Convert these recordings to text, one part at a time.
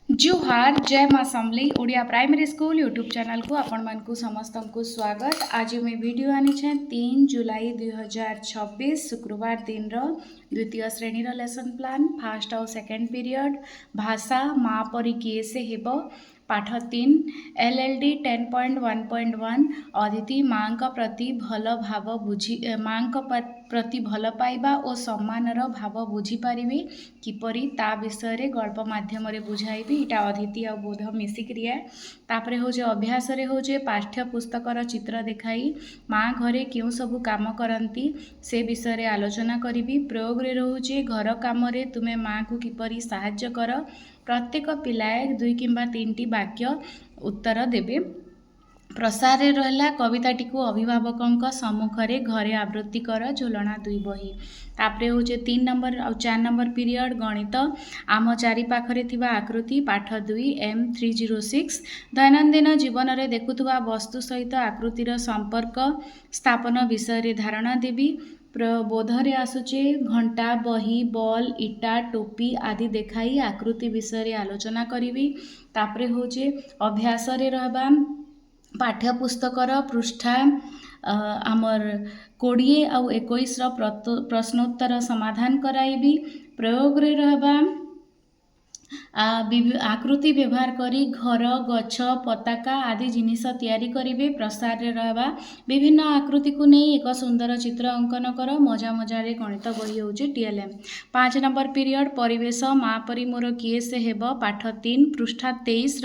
जुहार जय माँ Samalei Odia primary school YouTube channel को आपण मानकु समस्त को स्वागत। आज मैं वीडियो आनी 3 जुलाई 2026 शुक्रवार दिन द्वितीय श्रेणी लेसन प्लान फास्ट और सेकेंड पीरियड भाषा माँ परी किए से हेब पाठ 3 LLD 10.1.1 अदिति माँ का प्रति भल भाव बुझी माँ का प्रति भल पाइबा और सम्मानर भाव बुझीपारे किपरि ता विषय रे गल्प माध्यम बुझाइबी। इटा अदिति और बोध मिसिक्रिया तापरे हो अभ्यास रे हो पाठ्य पुस्तकर चित्र देखाई माँ घरे क्यों सबू काम करती से विषय रे आलोचना करी। प्रयोग रे रोचे घर काम रे तुमे माँ को किपरि साहाय्य कर। प्रत्येक पिलाए 2 किंबा 3टी वाक्य उत्तर देबे। प्रसार रे रहला कविताटी को अभिभावकों सम्मुख रे घरे आवृत्ति कर झुलना 2 बही। तापरे हो 3 नंबर और 4 नंबर पीरियड गणित आम चारि पाखरे थिबा आकृति पाठ 2 M306 दैनंदिन जीवन रे देखुथुबा वस्तु सहित आकृतिर संपर्क स्थापन विषय रे धारणा देबी। बोधरे आसुचे घंटा बही बॉल इटा टोपी आदि देखाई आकृति विषय रे आलोचना करी। तापरे होचे अभ्यास रे रहबा पाठ्य पुस्तकर पृष्ठा आमर 20 और 21 प्रश्नोत्तर समाधान कराइबी। प्रयोग रे रहबा आकृति व्यवहार करी घर गछ पताका आदि जिनिस तैयारी करिवे। प्रसार रे रहबा विभिन्न आकृति को नहीं एक सुंदर चित्र अंकन कर मजा मजा रे गणित बही होचे TLM। 5 नंबर पीरियड परिवेश माँ परी मोर किए से हेब पाठ 3 पृष्ठा 23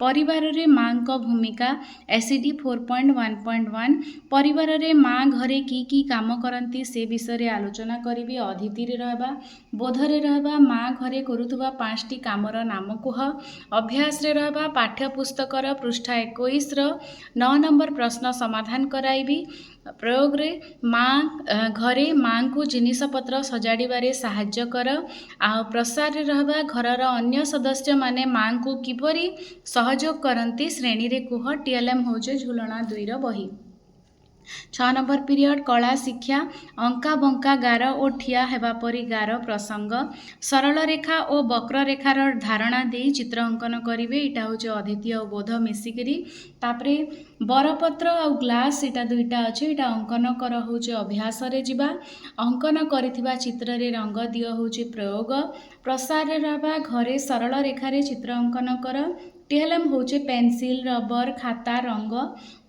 परिवार रे माँ को भूमिका SCD 4.1.1 परिवार रे माँ घरे की काम करती से विषय रे आलोचना करी। अदिति रे रहबा बोध रे रहबा माँ घरे करुथुबा 5टी कामर नाम कुह। अभ्यास रे रहबा पाठ्य पुस्तकर पृष्ठा 21 9 नंबर प्रश्न समाधान कराइबी। प्रयोग रे माँ घरे माँ को जिनिस पत्र सजाड़िबारे साहाय्य कर। आ प्रसार रे रहबा घरर अन्य सदस्य माने माँ को किपरि सहयोग करती श्रेणी रे कुह। TLM होचे झुलना 2 बही। 6 नंबर पीरियड कला शिक्षा अंका बंका गार और ठिया हेबा परी गार प्रसंग सरल रेखा और वक्र रेखार धारणा दे चित्र अंकन करिवे। इटा होचे अदिति और बोध मिसिकरी। तापरे बरपत्र और ग्लास इटा 2टा अच्छे इटा अंकन कर होचे अभ्यास रे जिबा। अंकन करिथिबा चित्र रे रंग दियो होचे प्रयोग। प्रसार रे रहबा घरे सरल रेखारे चित्र अंकन कर। TLM होचे पेंसिल रबर खाता रंग।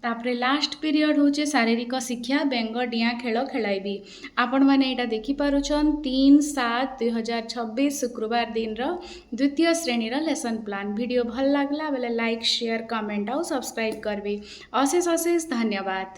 तापरे लास्ट पीरियड होचे शारीरिक शिक्षा बेंग डिया खेल खेलाइबी। आपण माने एटा देखि पारुछन 3/7/2026 शुक्रवार दिन द्वितीय श्रेणी लेसन प्लान। वीडियो भल लागला बेले लाइक शेयर कमेंट और सब्सक्राइब करबे। अशेष अशेष धन्यवाद।